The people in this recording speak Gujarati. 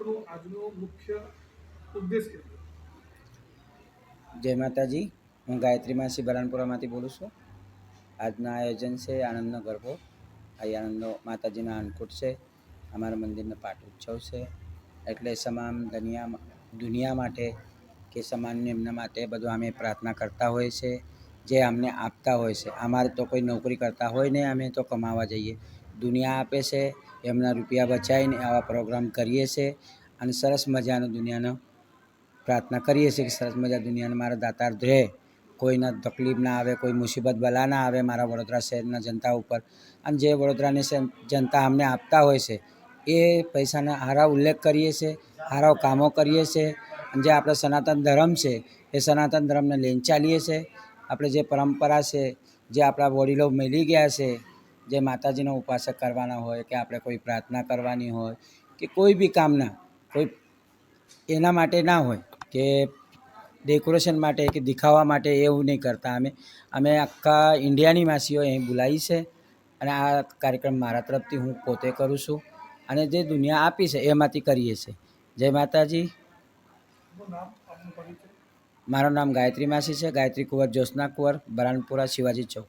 આપણો આજનો મુખ્ય ઉદ્દેશ કેટલો? જય માતાજી, હું ગાયત્રી માસી બરાનપુરામાંથી બોલું છું. આજના આયોજન છે આનંદનો ગરબો. આ આનંદનો માતાજીનો અન્નકૂટ છે. અમારા મંદિરનો પાઠ ઉત્સવ છે. એટલે તમામ દુનિયા માટે કે સમાન એમના માટે બધું અમે પ્રાર્થના કરતા હોય છે. જે અમને આપતા હોય છે. અમારે તો કોઈ નોકરી કરતા હોય ને, અમે તો કમાવા જઈએ. દુનિયા આપે છે, એમના રૂપિયા બચાવીને આવા પ્રોગ્રામ કરીએ છીએ અને સરસ મજાનો દુનિયાનો પ્રાર્થના કરીએ છીએ કે સરસ મજા દુનિયાને મારા દાતાર રહે, કોઈને તકલીફ ના આવે, કોઈ મુસીબત બલા ના આવે મારા વડોદરા શહેરના જનતા ઉપર. અને જે વડોદરાની જનતા અમને આપતા હોય છે એ પૈસાના સારા ઉલ્લેખ કરીએ છીએ, સારા કામો કરીએ છીએ. અને જે આપણો સનાતન ધર્મ છે એ સનાતન ધર્મને લઈને ચાલીએ છીએ. આપણે જે પરંપરા છે, જે આપણા વડીલો મળી ગયા છે, જે માતાજીનો ઉપાસક કરવાના હોય કે આપણે કોઈ પ્રાર્થના કરવાની હોય કે કોઈ બી કામના કોઈ એના માટે ના હોય કે ડેકોરેશન માટે કે દેખાવા માટે, એવું નહીં કરતા. અમે આખા ઇન્ડિયાની માસીઓ અહીં બોલાવી છે અને આ કાર્યક્રમ મારા તરફથી હું પોતે કરું છું અને જે દુનિયા આપી છે એમાંથી કરીએ છીએ. જય માતાજી. મારું નામ ગાયત્રી માસી છે. ગાયત્રી કુંવર, જ્યોત્સના કુંવર, બરાનપુરા, શિવાજી ચોક.